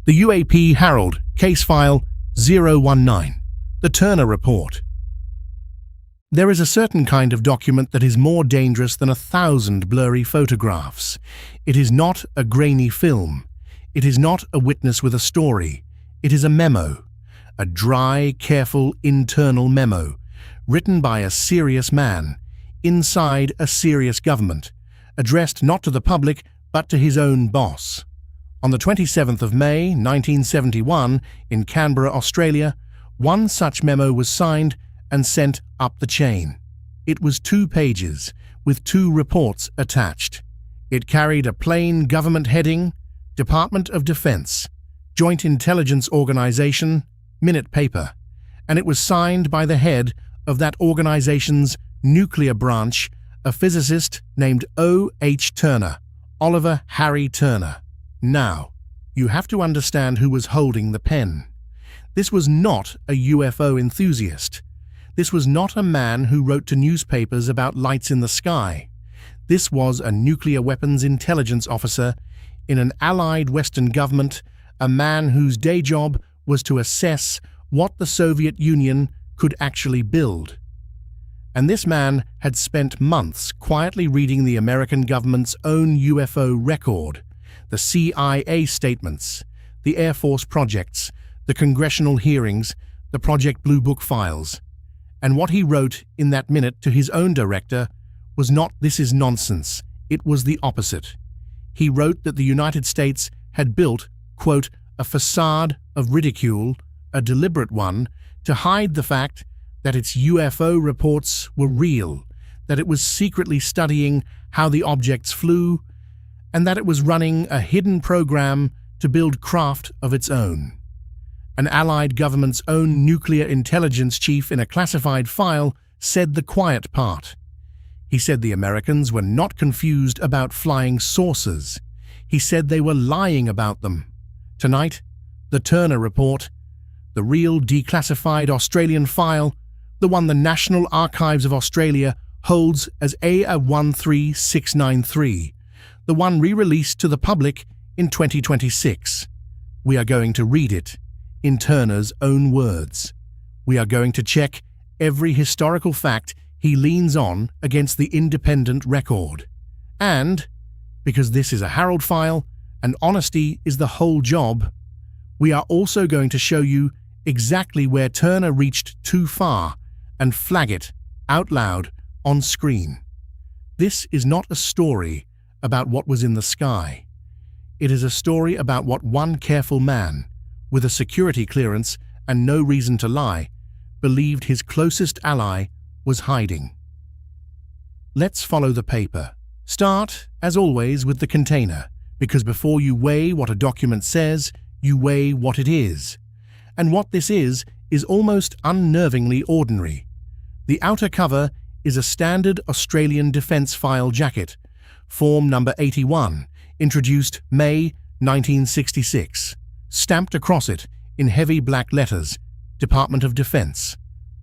The UAP Herald, Case File 019, the Turner Report. There is a certain kind of document that is more dangerous than 1,000 blurry photographs. It is not a grainy film. It is not a witness with a story. It is a memo, a dry, careful, internal memo, written by a serious man, inside a serious government, addressed not to the public but to his own boss. On the 27th of May, 1971, in Canberra, Australia, one such memo was signed and sent up the chain. It was 2 pages, with 2 reports attached. It carried a plain government heading, Department of Defense, Joint Intelligence Organization, minute paper, and it was signed by the head of that organization's nuclear branch, a physicist named O.H. Turner, Oliver Harry Turner. Now, you have to understand who was holding the pen. This was not a UFO enthusiast. This was not a man who wrote to newspapers about lights in the sky. This was a nuclear weapons intelligence officer in an allied Western government, a man whose day job was to assess what the Soviet Union could actually build. And this man had spent months quietly reading the American government's own UFO record, the CIA statements, the Air Force projects, the congressional hearings, the Project Blue Book files. And what he wrote in that minute to his own director was not "this is nonsense," it was the opposite. He wrote that the United States had built, quote, a facade of ridicule, a deliberate one, to hide the fact that its UFO reports were real, that it was secretly studying how the objects flew, and that it was running a hidden program to build craft of its own. An allied government's own nuclear intelligence chief in a classified file said the quiet part. He said the Americans were not confused about flying saucers. He said they were lying about them. Tonight, the Turner Report, the real declassified Australian file, the one the National Archives of Australia holds as A13693, the one re-released to the public in 2026. We are going to read it in Turner's own words. We are going to check every historical fact he leans on against the independent record. And, because this is a Herald file and honesty is the whole job, we are also going to show you exactly where Turner reached too far and flag it out loud on screen. This is not a story about what was in the sky. It is a story about what one careful man, with a security clearance and no reason to lie, believed his closest ally was hiding. Let's follow the paper. Start, as always, with the container, because before you weigh what a document says, you weigh what it is. And what this is almost unnervingly ordinary. The outer cover is a standard Australian defence file jacket, Form number 81, introduced May 1966. Stamped across it, in heavy black letters, Department of Defense.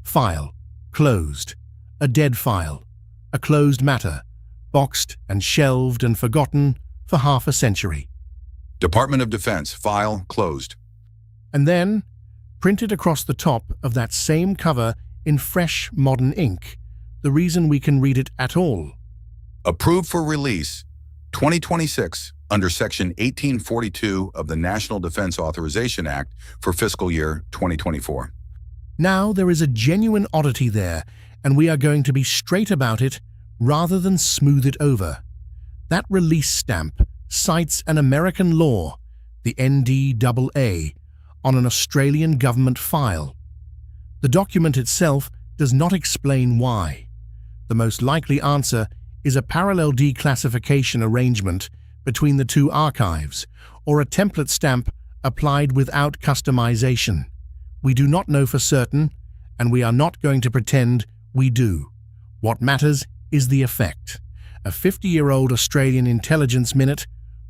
File. Closed. A dead file. A closed matter. Boxed and shelved and forgotten for half a century. Department of Defense. File. Closed. And then, printed across the top of that same cover in fresh modern ink, the reason we can read it at all. Approved for release 2026 under Section 1842 of the National Defense Authorization Act for fiscal year 2024. Now there is a genuine oddity there, and we are going to be straight about it rather than smooth it over. That release stamp cites an American law, the NDAA, on an Australian government file. The document itself does not explain why. The most likely answer is a parallel declassification arrangement between the two archives, or a template stamp applied without customization. We do not know for certain, and we are not going to pretend we do. What matters is the effect. A 50-year-old Australian intelligence minute,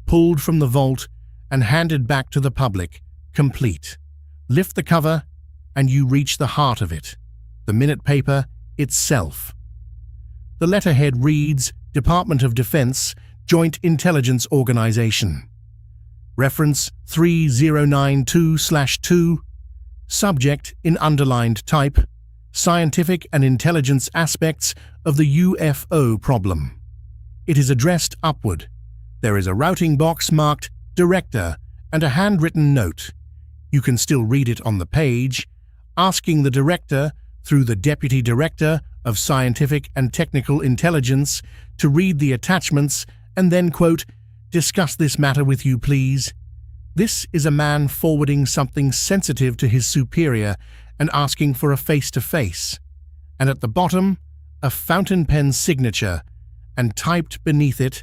pulled from the vault and handed back to the public, complete. Lift the cover, and you reach the heart of it, the minute paper itself. The letterhead reads, Department of Defense, Joint Intelligence Organization. Reference 3092/2. Subject in underlined type. Scientific and intelligence aspects of the UFO problem. It is addressed upward. There is a routing box marked Director and a handwritten note. You can still read it on the page, asking the Director, through the Deputy Director of Scientific and Technical Intelligence, to read the attachments and then, quote, discuss this matter with you, please. This is a man forwarding something sensitive to his superior and asking for a face-to-face. And at the bottom, a fountain pen signature, and typed beneath it,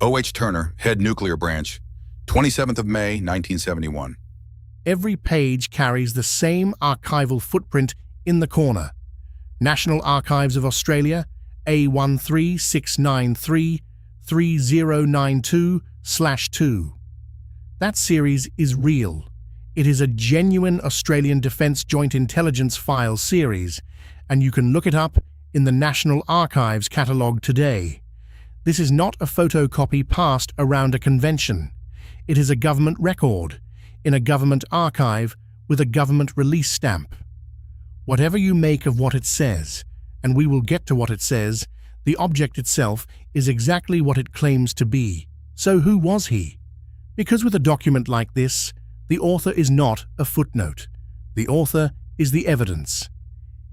O.H. Turner, Head Nuclear Branch, 27th of May, 1971. Every page carries the same archival footprint in the corner. National Archives of Australia, A13693-3092/2. That series is real. It is a genuine Australian Defence Joint Intelligence File series, and you can look it up in the National Archives catalogue today. This is not a photocopy passed around a convention. It is a government record, in a government archive with a government release stamp. Whatever you make of what it says, and we will get to what it says, the object itself is exactly what it claims to be. So who was he? Because with a document like this, the author is not a footnote. The author is the evidence.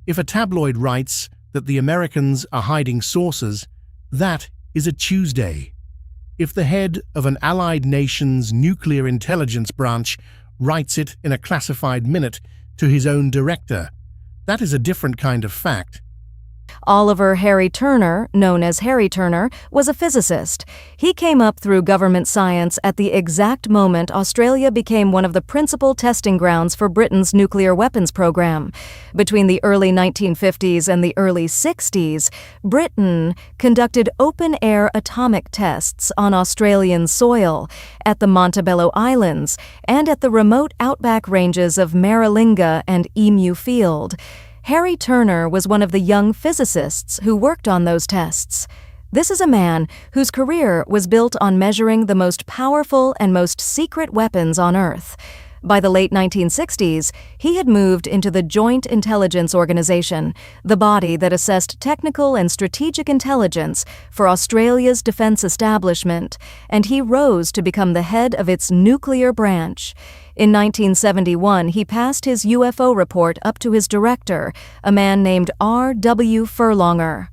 If a tabloid writes that the Americans are hiding sources, that is a Tuesday. If the head of an allied nation's nuclear intelligence branch writes it in a classified minute to his own director, that is a different kind of fact. Oliver Harry Turner, known as Harry Turner, was a physicist. He came up through government science at the exact moment Australia became one of the principal testing grounds for Britain's nuclear weapons program. Between the early 1950s and the early 60s, Britain conducted open-air atomic tests on Australian soil, at the Montebello Islands, and at the remote outback ranges of Maralinga and Emu Field. Harry Turner was one of the young physicists who worked on those tests. This is a man whose career was built on measuring the most powerful and most secret weapons on Earth. By the late 1960s, he had moved into the Joint Intelligence Organization, the body that assessed technical and strategic intelligence for Australia's defense establishment, and he rose to become the head of its nuclear branch. In 1971, he passed his UFO report up to his director, a man named R.W. Furlonger.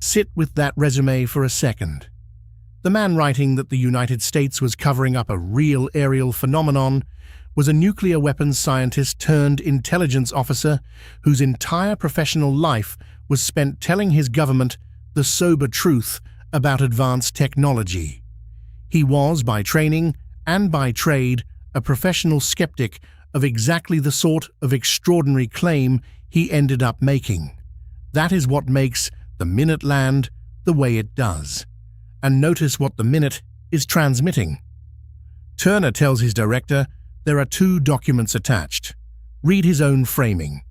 Sit with that resume for a second. The man writing that the United States was covering up a real aerial phenomenon was a nuclear weapons scientist turned intelligence officer whose entire professional life was spent telling his government the sober truth about advanced technology. He was, by training and by trade, a professional skeptic of exactly the sort of extraordinary claim he ended up making. That is what makes the minute land the way it does. And notice what the minute is transmitting. Turner tells his director there are 2 documents attached. Read his own framing.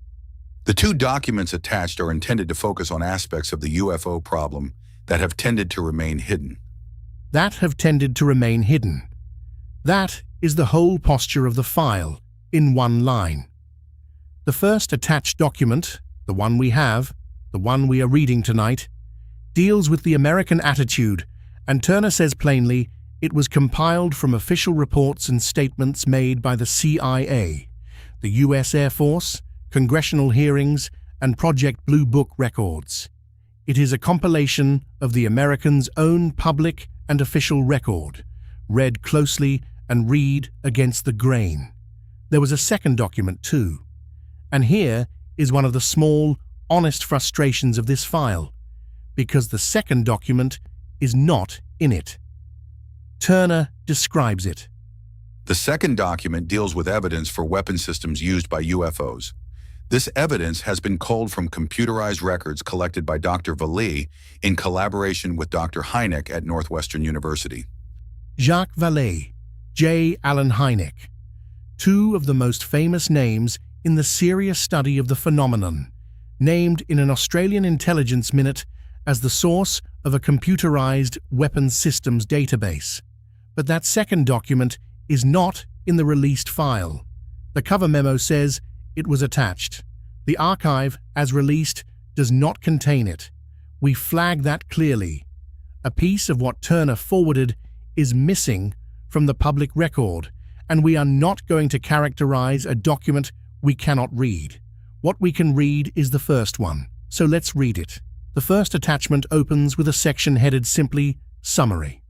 The 2 documents attached are intended to focus on aspects of the UFO problem that have tended to remain hidden. That is the whole posture of the file, in one line. The first attached document, the one we have, the one we are reading tonight, deals with the American attitude, and Turner says plainly it was compiled from official reports and statements made by the CIA, the U.S. Air Force, congressional hearings, and Project Blue Book records. It is a compilation of the Americans' own public and official record, read closely and read against the grain. There was a second document too, and here is one of the small, honest frustrations of this file, because the second document is not in it. Turner describes it. The second document deals with evidence for weapon systems used by UFOs. This evidence has been culled from computerized records collected by Dr. Vallée in collaboration with Dr. Hynek at Northwestern University. Jacques Vallée, J. Allen Hynek, 2 of the most famous names in the serious study of the phenomenon, named in an Australian intelligence minute as the source of a computerized weapons systems database. But that second document is not in the released file. The cover memo says it was attached. The archive, as released, does not contain it. We flag that clearly. A piece of what Turner forwarded is missing from the public record, and we are not going to characterize a document we cannot read. What we can read is the first one, so let's read it. The first attachment opens with a section headed simply Summary,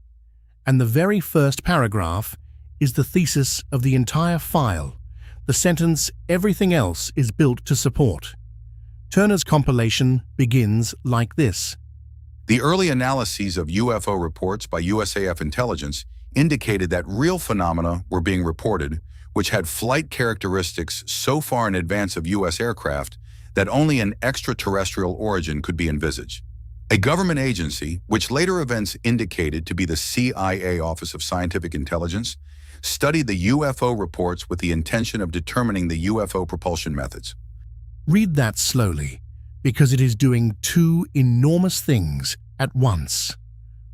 and the very first paragraph is the thesis of the entire file. The sentence, "Everything else is built to support." Turner's compilation begins like this. The early analyses of UFO reports by USAF intelligence indicated that real phenomena were being reported, which had flight characteristics so far in advance of U.S. aircraft that only an extraterrestrial origin could be envisaged. A government agency, which later events indicated to be the CIA Office of Scientific Intelligence, studied the UFO reports with the intention of determining the UFO propulsion methods. Read that slowly, because it is doing two enormous things at once.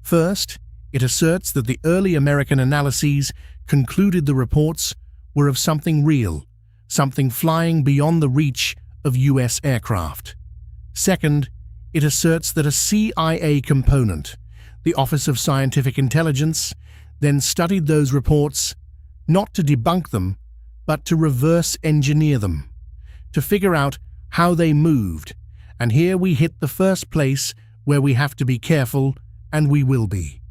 First, it asserts that the early American analyses concluded the reports were of something real, something flying beyond the reach of U.S. aircraft. Second, it asserts that a CIA component, the Office of Scientific Intelligence, then studied those reports not to debunk them, but to reverse engineer them, to figure out how they moved. And here we hit the first place where we have to be careful, and we will be.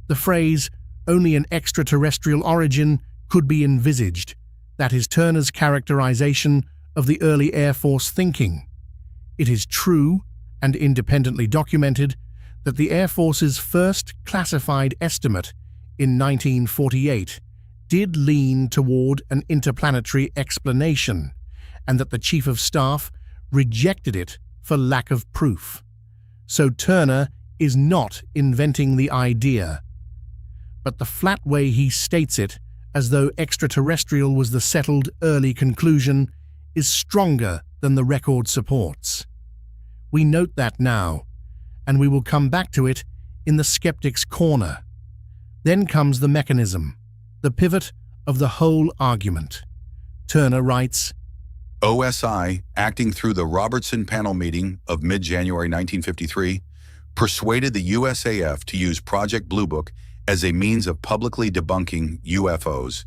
The phrase, "only an extraterrestrial origin could be envisaged," that is Turner's characterization of the early Air Force thinking. It is true and independently documented that the Air Force's first classified estimate in 1948 did lean toward an interplanetary explanation, and that the Chief of Staff rejected it for lack of proof. So Turner is not inventing the idea, but the flat way he states it, as though extraterrestrial was the settled early conclusion, is stronger than the record supports. We note that now, and we will come back to it in the skeptic's corner. Then comes the mechanism, the pivot of the whole argument. Turner writes, OSI, acting through the Robertson panel meeting of mid-January 1953, persuaded the USAF to use Project Blue Book as a means of publicly debunking UFOs,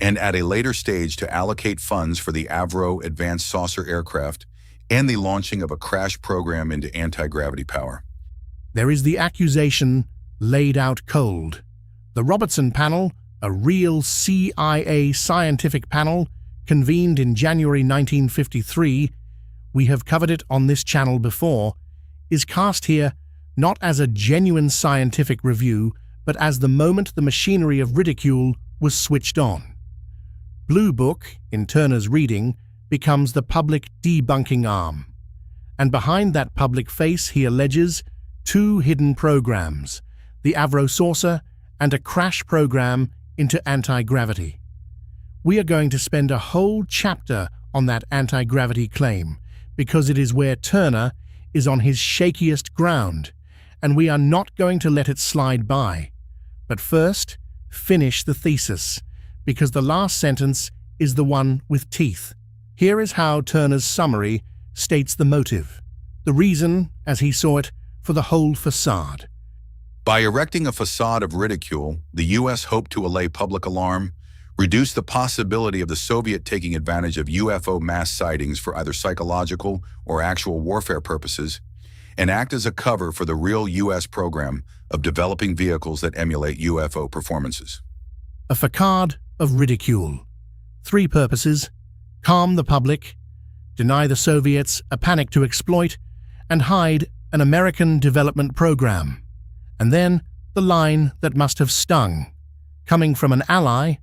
and at a later stage to allocate funds for the Avro advanced saucer aircraft and the launching of a crash program into anti-gravity power. There is the accusation laid out cold. The Robertson panel, a real CIA scientific panel, convened in January 1953, we have covered it on this channel before, is cast here not as a genuine scientific review, but as the moment the machinery of ridicule was switched on. Blue Book, in Turner's reading, becomes the public debunking arm. And behind that public face, he alleges two hidden programs, the Avro saucer and a crash program into anti-gravity. We are going to spend a whole chapter on that anti-gravity claim, because it is where Turner is on his shakiest ground, and we are not going to let it slide by. But first, finish the thesis, because the last sentence is the one with teeth. Here is how Turner's summary states the motive, the reason, as he saw it, for the whole facade. By erecting a facade of ridicule, the U.S. hoped to allay public alarm, reduce the possibility of the Soviet taking advantage of UFO mass sightings for either psychological or actual warfare purposes, and act as a cover for the real U.S. program of developing vehicles that emulate UFO performances. A facade of ridicule. Three purposes: calm the public, deny the Soviets a panic to exploit, and hide an American development program. And then the line that must have stung, coming from an ally.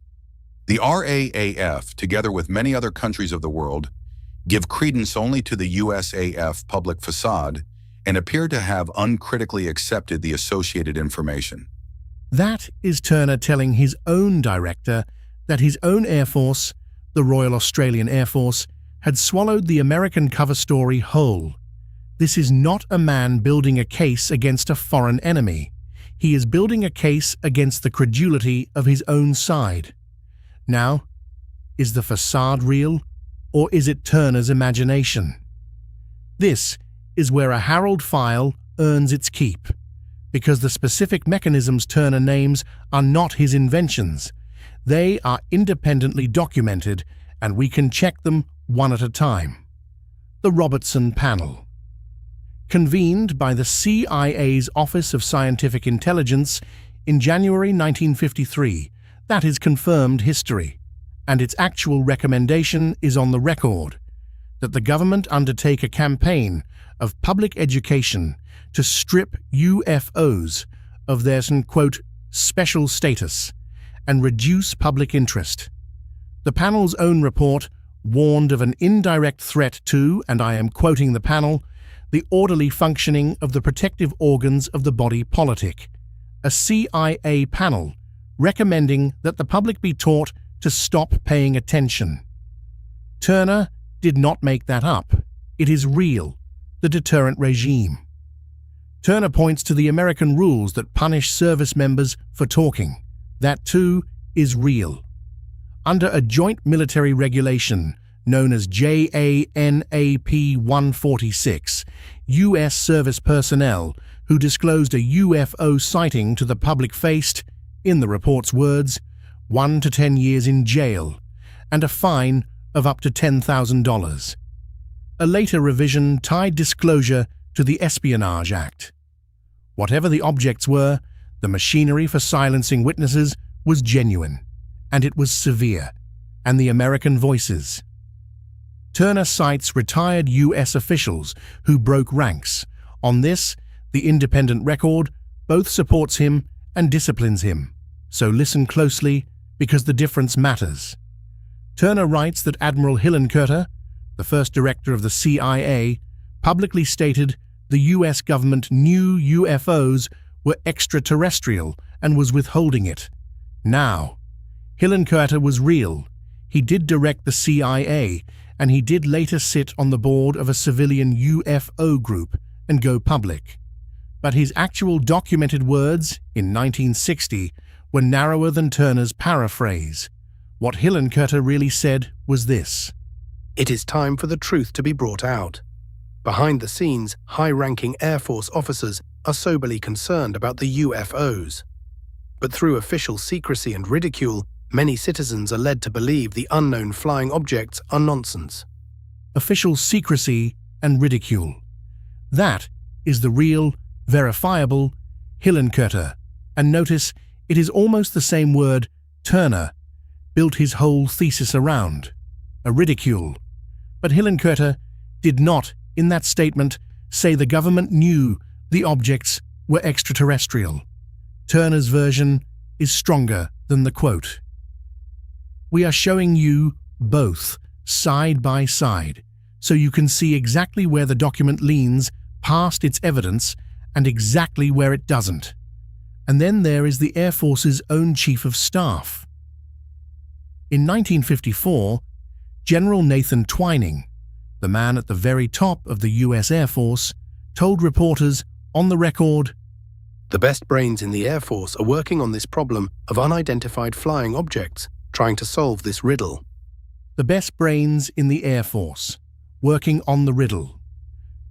The RAAF, together with many other countries of the world, give credence only to the USAF public facade and appear to have uncritically accepted the associated information. That is Turner telling his own director that his own Air Force, the Royal Australian Air Force, had swallowed the American cover story whole. This is not a man building a case against a foreign enemy. He is building a case against the credulity of his own side. Now, is the facade real, or is it Turner's imagination? This is where a Harold file earns its keep, because the specific mechanisms Turner names are not his inventions. They are independently documented, and we can check them one at a time. The Robertson Panel. Convened by the CIA's Office of Scientific Intelligence in January 1953, that is confirmed history, and its actual recommendation is on the record, that the government undertake a campaign of public education to strip UFOs of their, quote, special status and reduce public interest. The panel's own report warned of an indirect threat to, and I am quoting the panel, the orderly functioning of the protective organs of the body politic, a CIA panel recommending that the public be taught to stop paying attention. Turner did not make that up. It is real, the deterrent regime. Turner points to the American rules that punish service members for talking. That, too, is real. Under a joint military regulation known as JANAP 146, U.S. service personnel who disclosed a UFO sighting to the public faced, in the report's words, 1 to 10 years in jail and a fine of up to $10,000. A later revision tied disclosure to the Espionage Act. Whatever the objects were, the machinery for silencing witnesses was genuine, and it was severe, and the American voices. Turner cites retired U.S. officials who broke ranks. On this, the independent record both supports him and disciplines him. So listen closely, because the difference matters. Turner writes that Admiral Hillenkoetter, the first director of the CIA, publicly stated the U.S. government knew UFOs were extraterrestrial and was withholding it. Now, Hillenkoetter was real. He did direct the CIA, and he did later sit on the board of a civilian UFO group and go public. But his actual documented words, in 1960, were narrower than Turner's paraphrase. What Hillenkoetter really said was this: "It is time for the truth to be brought out. Behind the scenes, high-ranking Air Force officers are soberly concerned about the UFOs. But through official secrecy and ridicule, many citizens are led to believe the unknown flying objects are nonsense." Official secrecy and ridicule. That is the real, verifiable Hillenkoetter. And notice, it is almost the same word Turner built his whole thesis around, a ridicule. But Hillenkoetter did not, in that statement, say the government knew the objects were extraterrestrial. Turner's version is stronger than the quote. We are showing you both, side by side, so you can see exactly where the document leans past its evidence and exactly where it doesn't. And then there is the Air Force's own Chief of Staff. In 1954, General Nathan Twining, the man at the very top of the U.S. Air Force, told reporters on the record, "The best brains in the Air Force are working on this problem of unidentified flying objects, trying to solve this riddle." The best brains in the Air Force, working on the riddle.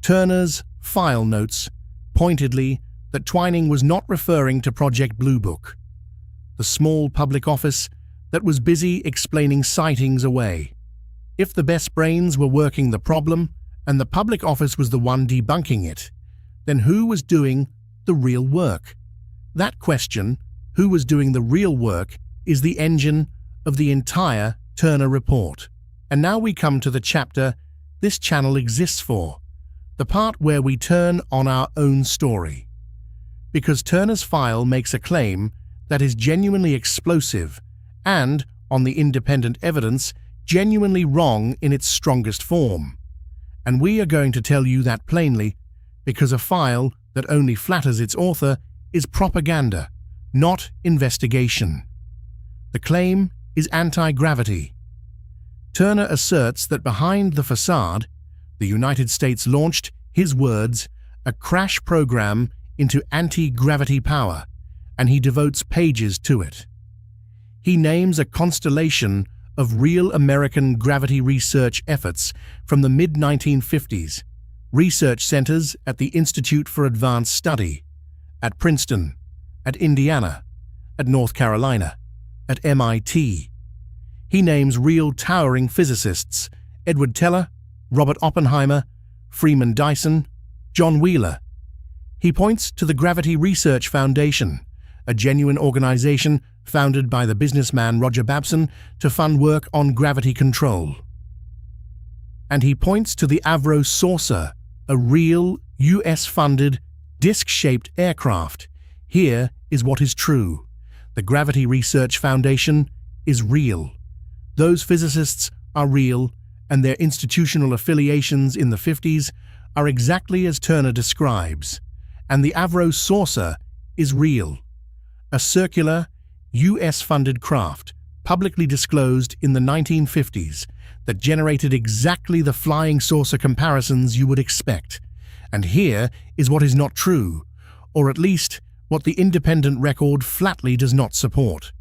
Turner's file notes pointedly that Twining was not referring to Project Blue Book, the small public office that was busy explaining sightings away. If the best brains were working the problem and the public office was the one debunking it, then who was doing the real work? That question, who was doing the real work, is the engine of the entire Turner report. And now we come to the chapter this channel exists for, the part where we turn on our own story. Because Turner's file makes a claim that is genuinely explosive and, on the independent evidence, genuinely wrong in its strongest form. And we are going to tell you that plainly, because a file that only flatters its author is propaganda, not investigation. The claim is anti-gravity. Turner asserts that behind the facade, the United States launched, his words, a crash program into anti-gravity power, and he devotes pages to it. He names a constellation of real American gravity research efforts from the mid-1950s, research centers at the Institute for Advanced Study, at Princeton, at Indiana, at North Carolina, at MIT. He names real towering physicists: Edward Teller, Robert Oppenheimer, Freeman Dyson, John Wheeler. He points to the Gravity Research Foundation, a genuine organization founded by the businessman Roger Babson to fund work on gravity control. And he points to the Avro Saucer, a real US-funded, disc-shaped aircraft. Here is what is true. The Gravity Research Foundation is real. Those physicists are real, and their institutional affiliations in the 50s are exactly as Turner describes. And the Avro Saucer is real. A circular, US-funded craft, publicly disclosed in the 1950s, that generated exactly the flying saucer comparisons you would expect. And here is what is not true, or at least what the independent record flatly does not support.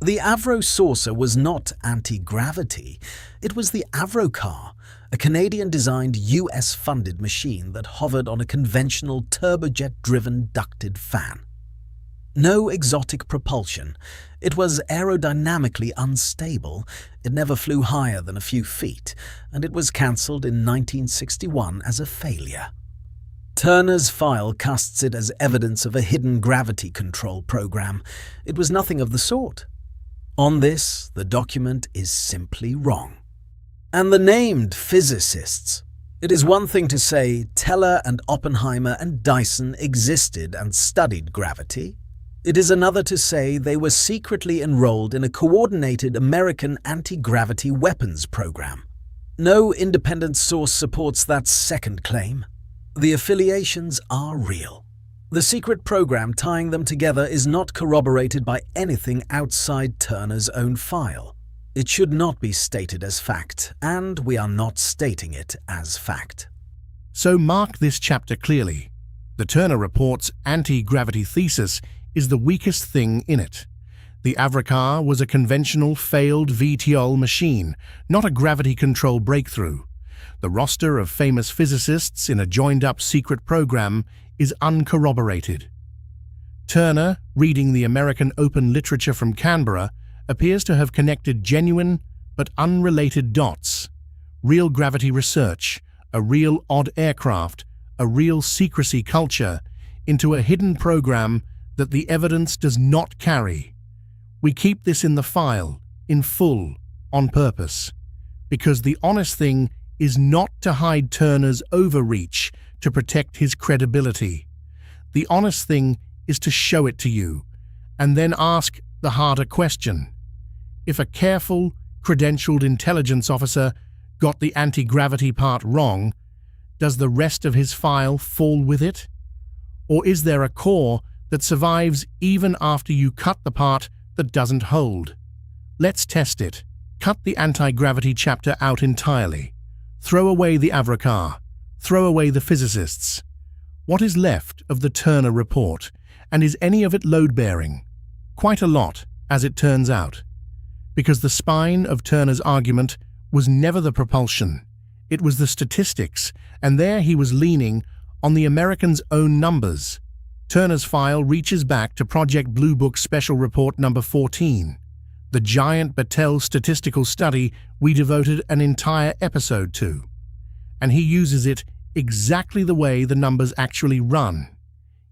The Avro Saucer was not anti-gravity. It was the Avrocar, a Canadian-designed, US-funded machine that hovered on a conventional turbojet-driven ducted fan. No exotic propulsion. It was aerodynamically unstable. It never flew higher than a few feet, and it was cancelled in 1961 as a failure. Turner's file casts it as evidence of a hidden gravity control program. It was nothing of the sort. On this, the document is simply wrong. And the named physicists. It is one thing to say Teller and Oppenheimer and Dyson existed and studied gravity. It is another to say they were secretly enrolled in a coordinated American anti-gravity weapons program. No independent source supports that second claim. The affiliations are real. The secret program tying them together is not corroborated by anything outside Turner's own file. It should not be stated as fact, and we are not stating it as fact. So mark this chapter clearly. The Turner Report's anti-gravity thesis is the weakest thing in it. The Avrocar was a conventional failed VTOL machine, not a gravity control breakthrough. The roster of famous physicists in a joined-up secret program is uncorroborated. Turner, reading the American Open literature from Canberra, appears to have connected genuine but unrelated dots. Real gravity research, a real odd aircraft, a real secrecy culture, into a hidden program that the evidence does not carry. We keep this in the file, in full, on purpose, because the honest thing is not to hide Turner's overreach to protect his credibility. The honest thing is to show it to you, and then ask the harder question. If a careful, credentialed intelligence officer got the anti-gravity part wrong, does the rest of his file fall with it? Or is there a core that survives even after you cut the part that doesn't hold? Let's test it. Cut the anti-gravity chapter out entirely. Throw away the Avrocar. Throw away the physicists. What is left of the Turner Report, and is any of it load-bearing? Quite a lot, as it turns out. Because the spine of Turner's argument was never the propulsion. It was the statistics, and there he was leaning on the Americans' own numbers. Turner's file reaches back to Project Blue Book Special Report number 14, the giant Battelle statistical study we devoted an entire episode to. And he uses it exactly the way the numbers actually run.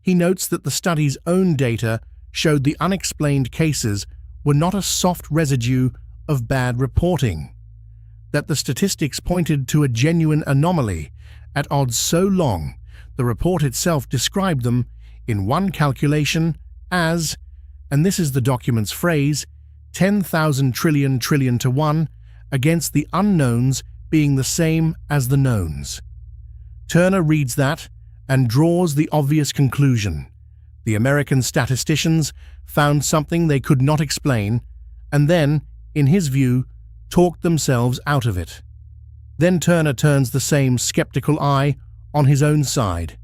He notes that the study's own data showed the unexplained cases were not a soft residue of bad reporting, that the statistics pointed to a genuine anomaly at odds so long the report itself described them in one calculation as, and this is the document's phrase, 10,000 trillion to 1, against the unknowns being the same as the knowns. Turner reads that and draws the obvious conclusion. The American statisticians found something they could not explain, and then, in his view, talked themselves out of it. Then Turner turns the same skeptical eye on his own side,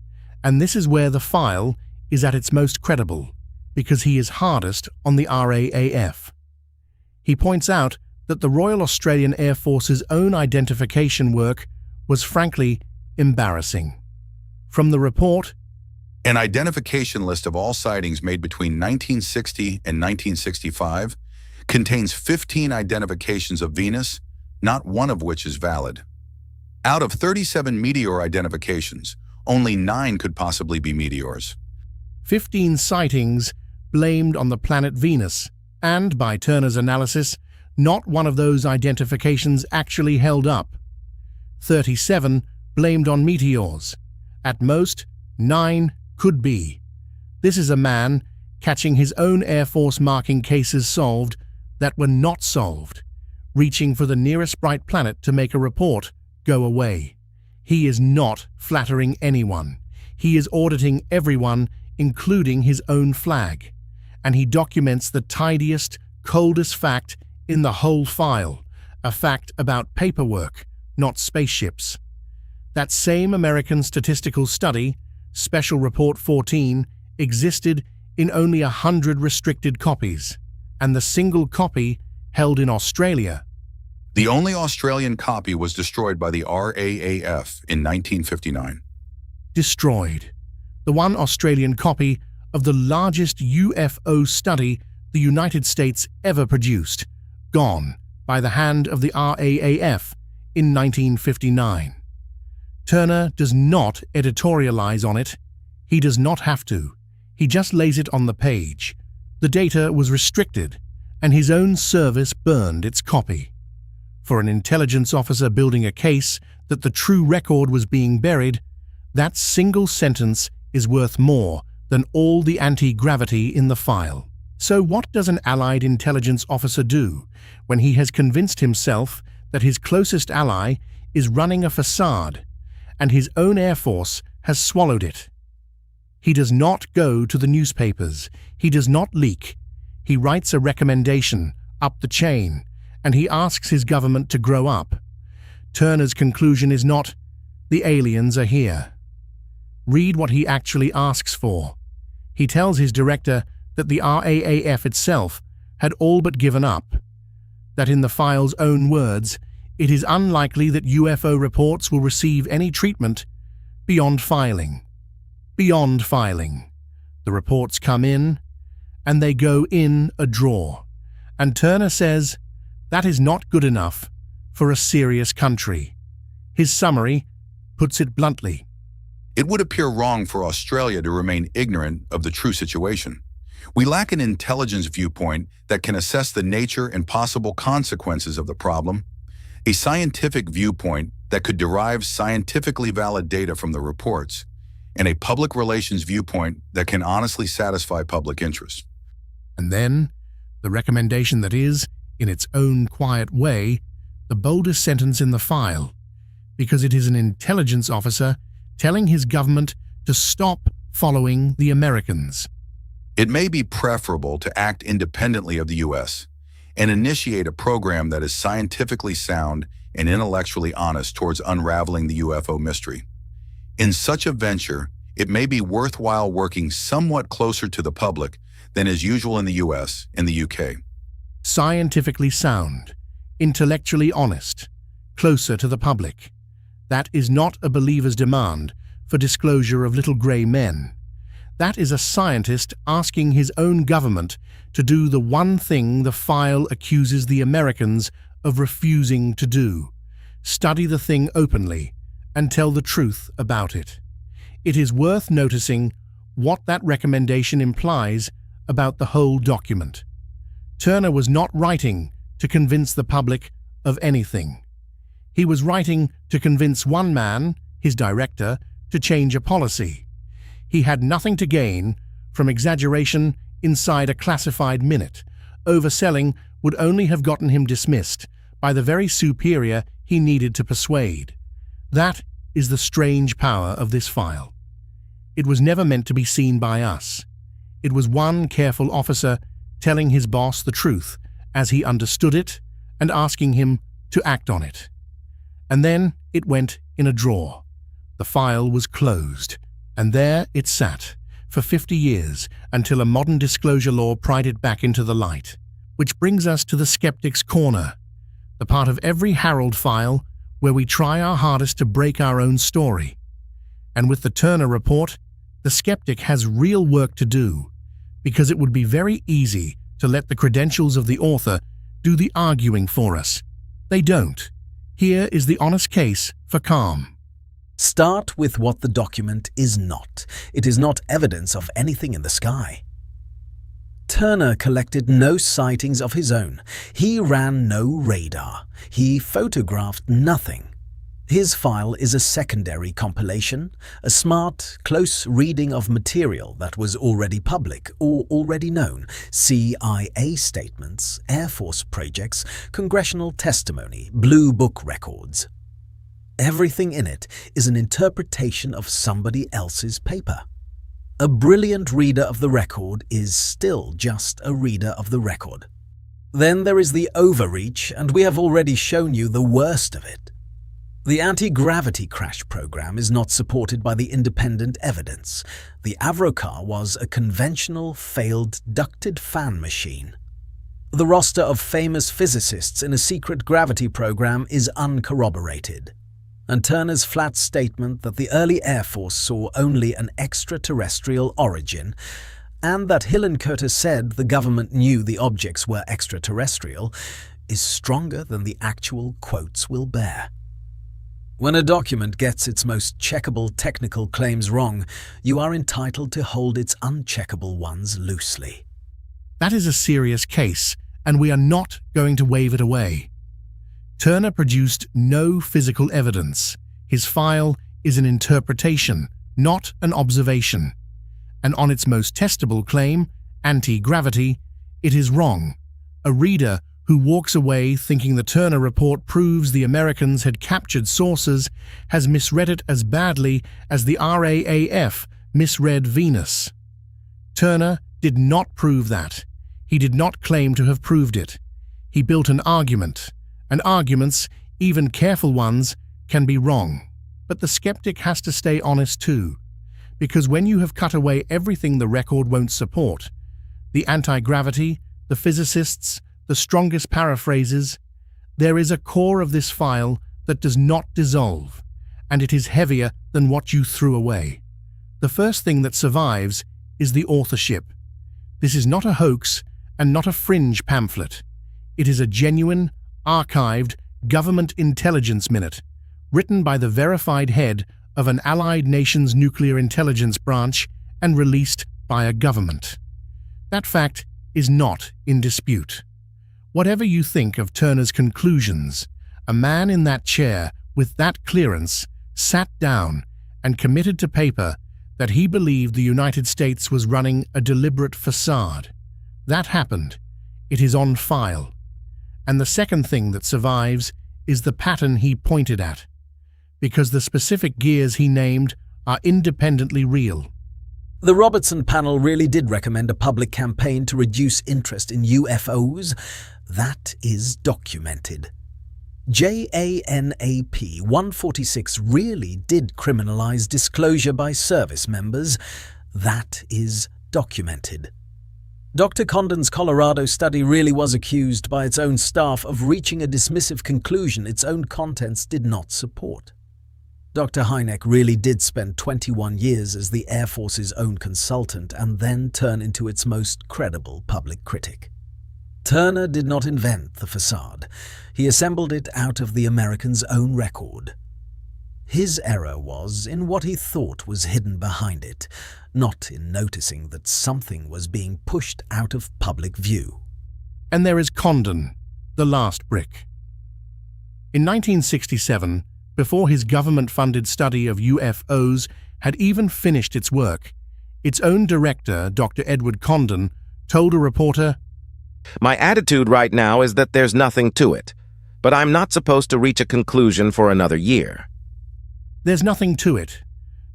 and this is where the file is at its most credible, because he is hardest on the RAAF. He points out that the Royal Australian Air Force's own identification work was frankly embarrassing. From the report, an identification list of all sightings made between 1960 and 1965 contains 15 identifications of Venus, not one of which is valid. Out of 37 meteor identifications, only 9 could possibly be meteors. 15 sightings blamed on the planet Venus, and by Turner's analysis, not one of those identifications actually held up. 37 blamed on meteors. At most, 9 could be. This is a man catching his own Air Force marking cases solved that were not solved, reaching for the nearest bright planet to make a report go away. He is not flattering anyone. He is auditing everyone, including his own flag. And he documents the tidiest, coldest fact in the whole file, a fact about paperwork, not spaceships. That same American statistical study, Special Report 14, existed in only 100 restricted copies, and the single copy held in Australia. The only Australian copy was destroyed by the RAAF in 1959. Destroyed. The one Australian copy of the largest UFO study the United States ever produced, gone by the hand of the RAAF in 1959. Turner does not editorialize on it. He does not have to. He just lays it on the page. The data was restricted, and his own service burned its copy. For an intelligence officer building a case that the true record was being buried, that single sentence is worth more than all the anti-gravity in the file. So what does an allied intelligence officer do when he has convinced himself that his closest ally is running a facade, and his own Air Force has swallowed it? He does not go to the newspapers. He does not leak. He writes a recommendation up the chain, and he asks his government to grow up. Turner's conclusion is not, "The aliens are here." Read what he actually asks for. He tells his director that the RAAF itself had all but given up, that in the file's own words, it is unlikely that UFO reports will receive any treatment beyond filing. Beyond filing. The reports come in, and they go in a drawer. And Turner says that is not good enough for a serious country. His summary puts it bluntly. It would appear wrong for Australia to remain ignorant of the true situation. We lack an intelligence viewpoint that can assess the nature and possible consequences of the problem, a scientific viewpoint that could derive scientifically valid data from the reports, and a public relations viewpoint that can honestly satisfy public interest. And then, the recommendation that is, in its own quiet way, the boldest sentence in the file, because it is an intelligence officer telling his government to stop following the Americans. It may be preferable to act independently of the U.S. and initiate a program that is scientifically sound and intellectually honest towards unraveling the UFO mystery. In such a venture, it may be worthwhile working somewhat closer to the public than is usual in the U.S. and the UK. Scientifically sound, intellectually honest, closer to the public. That is not a believer's demand for disclosure of little grey men. That is a scientist asking his own government to do the one thing the file accuses the Americans of refusing to do: study the thing openly and tell the truth about it. It is worth noticing what that recommendation implies about the whole document. Turner was not writing to convince the public of anything. He was writing to convince one man, his director, to change a policy. He had nothing to gain from exaggeration inside a classified minute. Overselling would only have gotten him dismissed by the very superior he needed to persuade. That is the strange power of this file. It was never meant to be seen by us. It was one careful officer telling his boss the truth as he understood it and asking him to act on it. And then it went in a drawer. The file was closed, and there it sat for 50 years until a modern disclosure law pried it back into the light. Which brings us to the Skeptic's Corner, the part of every Harold file where we try our hardest to break our own story. And with the Turner report, the skeptic has real work to do, because it would be very easy to let the credentials of the author do the arguing for us. They don't. Here is the honest case for calm. Start with what the document is not. It is not evidence of anything in the sky. Turner collected no sightings of his own. He ran no radar. He photographed nothing. His file is a secondary compilation, a smart, close reading of material that was already public or already known, CIA statements, Air Force projects, congressional testimony, Blue Book records. Everything in it is an interpretation of somebody else's paper. A brilliant reader of the record is still just a reader of the record. Then there is the overreach, and we have already shown you the worst of it. The anti-gravity crash program is not supported by the independent evidence. The Avrocar was a conventional, failed, ducted fan machine. The roster of famous physicists in a secret gravity program is uncorroborated. And Turner's flat statement that the early Air Force saw only an extraterrestrial origin, and that Hillenkoetter said the government knew the objects were extraterrestrial, is stronger than the actual quotes will bear. When a document gets its most checkable technical claims wrong, you are entitled to hold its uncheckable ones loosely. That is a serious case, and we are not going to wave it away. Turner produced no physical evidence. His file is an interpretation, not an observation. And on its most testable claim, anti-gravity, it is wrong. A reader who walks away thinking the Turner report proves the Americans had captured sources has misread it as badly as the RAAF misread Venus. Turner did not prove that. He did not claim to have proved it. He built an argument, and arguments, even careful ones, can be wrong. But the skeptic has to stay honest too, because when you have cut away everything the record won't support, the anti-gravity, the physicists, the strongest paraphrases, there is a core of this file that does not dissolve, and it is heavier than what you threw away. The first thing that survives is the authorship. This is not a hoax and not a fringe pamphlet. It is a genuine, archived government intelligence minute, written by the verified head of an allied nation's nuclear intelligence branch and released by a government. That fact is not in dispute. Whatever you think of Turner's conclusions, a man in that chair with that clearance sat down and committed to paper that he believed the United States was running a deliberate facade. That happened. It is on file. And the second thing that survives is the pattern he pointed at, because the specific gears he named are independently real. The Robertson panel really did recommend a public campaign to reduce interest in UFOs. That is documented. JANAP 146 really did criminalize disclosure by service members. That is documented. Dr. Condon's Colorado study really was accused by its own staff of reaching a dismissive conclusion its own contents did not support. Dr. Hynek really did spend 21 years as the Air Force's own consultant and then turn into its most credible public critic. Turner did not invent the facade. He assembled it out of the Americans' own record. His error was in what he thought was hidden behind it, not in noticing that something was being pushed out of public view. And there is Condon, the last brick. In 1967, before his government-funded study of UFOs had even finished its work, its own director, Dr. Edward Condon, told a reporter, "My attitude right now is that there's nothing to it, but I'm not supposed to reach a conclusion for another year." There's nothing to it,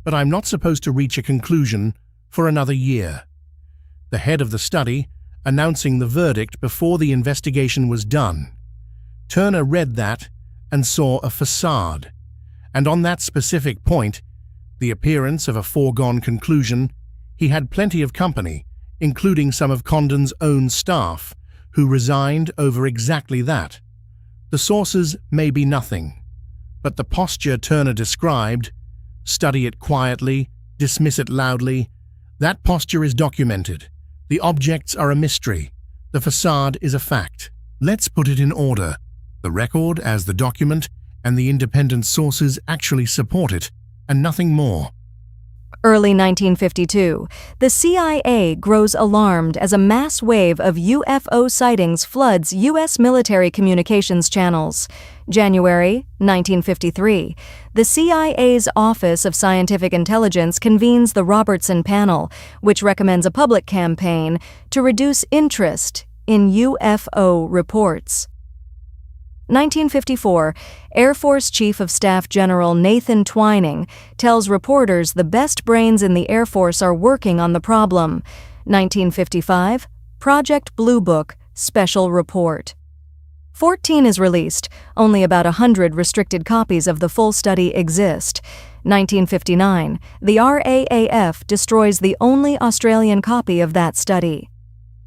but I'm not supposed to reach a conclusion for another year. The head of the study, announcing the verdict before the investigation was done. Turner read that and saw a facade, and on that specific point, the appearance of a foregone conclusion, he had plenty of company, including some of Condon's own staff, who resigned over exactly that. The sources may be nothing, but the posture Turner described, study it quietly, dismiss it loudly, that posture is documented. The objects are a mystery. The facade is a fact. Let's put it in order. The record as the document and the independent sources actually support it, and nothing more. Early 1952, the CIA grows alarmed as a mass wave of UFO sightings floods U.S. military communications channels. January 1953, the CIA's Office of Scientific Intelligence convenes the Robertson Panel, which recommends a public campaign to reduce interest in UFO reports. 1954, Air Force Chief of Staff General Nathan Twining tells reporters the best brains in the Air Force are working on the problem. 1955, Project Blue Book, Special Report. 14 is released. Only about 100 restricted copies of the full study exist. 1959, the RAAF destroys the only Australian copy of that study.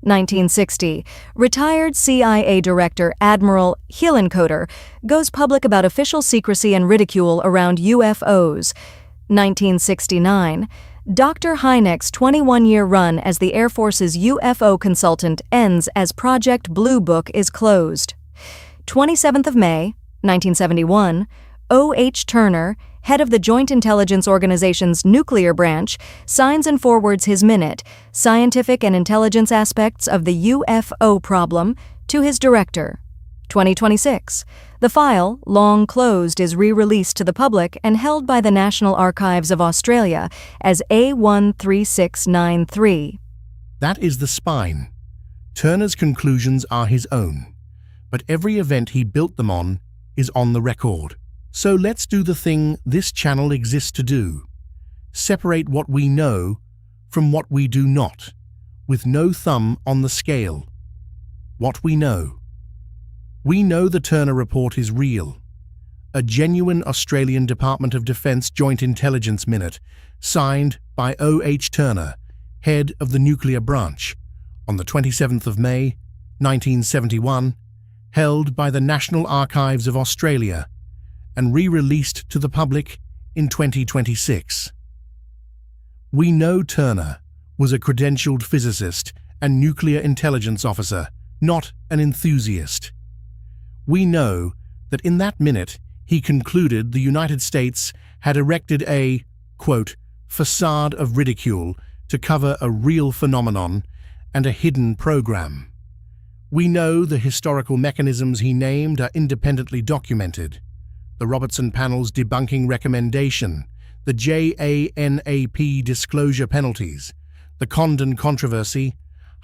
1960, retired CIA Director Admiral Hillenkoetter goes public about official secrecy and ridicule around UFOs. 1969, Dr. Hynek's 21-year run as the Air Force's UFO consultant ends as Project Blue Book is closed. 27th of May, 1971, O.H. Turner, head of the Joint Intelligence Organization's nuclear branch, signs and forwards his minute, Scientific and Intelligence Aspects of the UFO Problem, to his director. 2026. The file, long closed, is re-released to the public and held by the National Archives of Australia as A13693. That is the spine. Turner's conclusions are his own, but every event he built them on is on the record. So let's do the thing this channel exists to do. Separate what we know from what we do not, with no thumb on the scale. What we know. We know the Turner Report is real. A genuine Australian Department of Defence Joint Intelligence Minute, signed by O.H. Turner, head of the nuclear branch, on the 27th of May, 1971, held by the National Archives of Australia, and re-released to the public in 2026. We know Turner was a credentialed physicist and nuclear intelligence officer, not an enthusiast. We know that in that minute he concluded the United States had erected a, quote, facade of ridicule to cover a real phenomenon and a hidden program. We know the historical mechanisms he named are independently documented. The Robertson Panel's debunking recommendation, the JANAP disclosure penalties, the Condon controversy,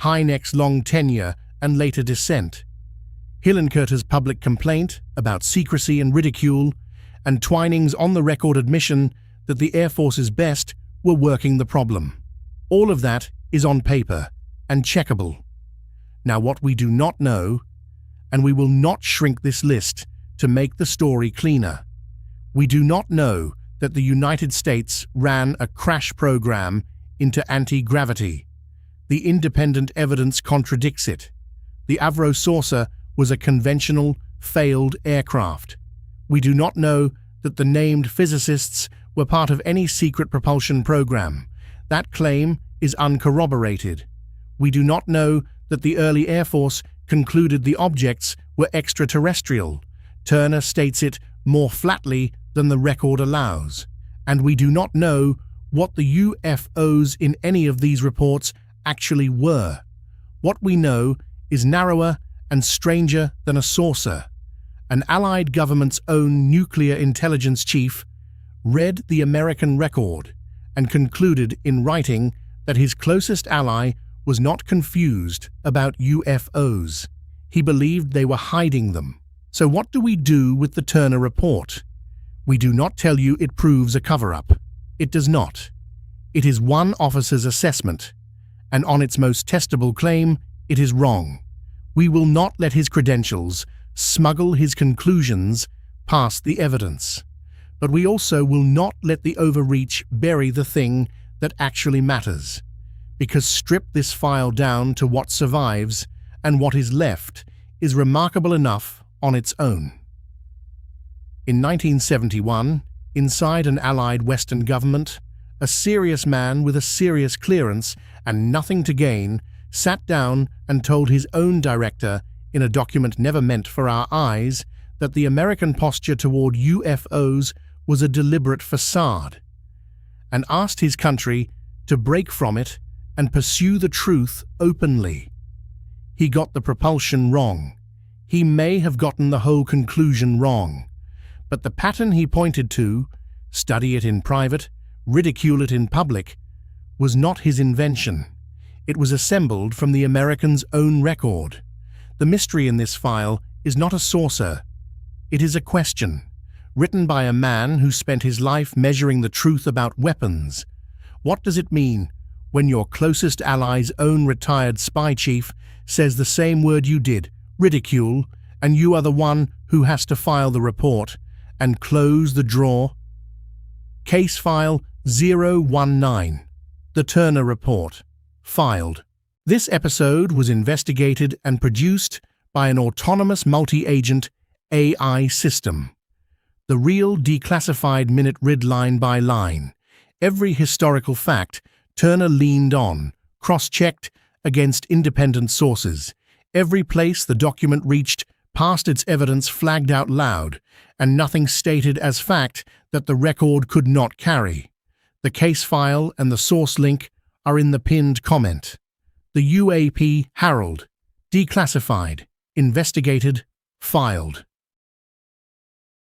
Hynek's long tenure and later dissent, Hillenkoetter's public complaint about secrecy and ridicule, and Twining's on-the-record admission that the Air Force's best were working the problem. All of that is on paper and checkable. Now what we do not know, and we will not shrink this list to make the story cleaner. We do not know that the United States ran a crash program into anti-gravity. The independent evidence contradicts it. The Avro saucer was a conventional, failed aircraft. We do not know that the named physicists were part of any secret propulsion program. That claim is uncorroborated. We do not know that the early Air Force concluded the objects were extraterrestrial. Turner states it more flatly than the record allows, and we do not know what the UFOs in any of these reports actually were. What we know is narrower and stranger than a saucer. An Allied government's own nuclear intelligence chief read the American record and concluded in writing that his closest ally was not confused about UFOs. He believed they were hiding them. So what do we do with the Turner Report? We do not tell you it proves a cover-up. It does not. It is one officer's assessment, and on its most testable claim, it is wrong. We will not let his credentials smuggle his conclusions past the evidence. But we also will not let the overreach bury the thing that actually matters. Because strip this file down to what survives, and what is left is remarkable enough on its own. In 1971, inside an Allied Western government, a serious man with a serious clearance and nothing to gain sat down and told his own director, in a document never meant for our eyes, that the American posture toward UFOs was a deliberate facade, and asked his country to break from it and pursue the truth openly. He got the propulsion wrong. He may have gotten the whole conclusion wrong. But the pattern he pointed to, study it in private, ridicule it in public, was not his invention. It was assembled from the Americans' own record. The mystery in this file is not a saucer. It is a question, written by a man who spent his life measuring the truth about weapons. What does it mean when your closest ally's own retired spy chief says the same word you did, ridicule, and you are the one who has to file the report and close the drawer? Case File 019, the Turner Report, filed. This episode was investigated and produced by an autonomous multi-agent AI system. The real declassified minute read line by line. Every historical fact Turner leaned on, cross-checked against independent sources. Every place the document reached past its evidence flagged out loud, and nothing stated as fact that the record could not carry. The case file and the source link are in the pinned comment. The UAP Herald, declassified, investigated, filed.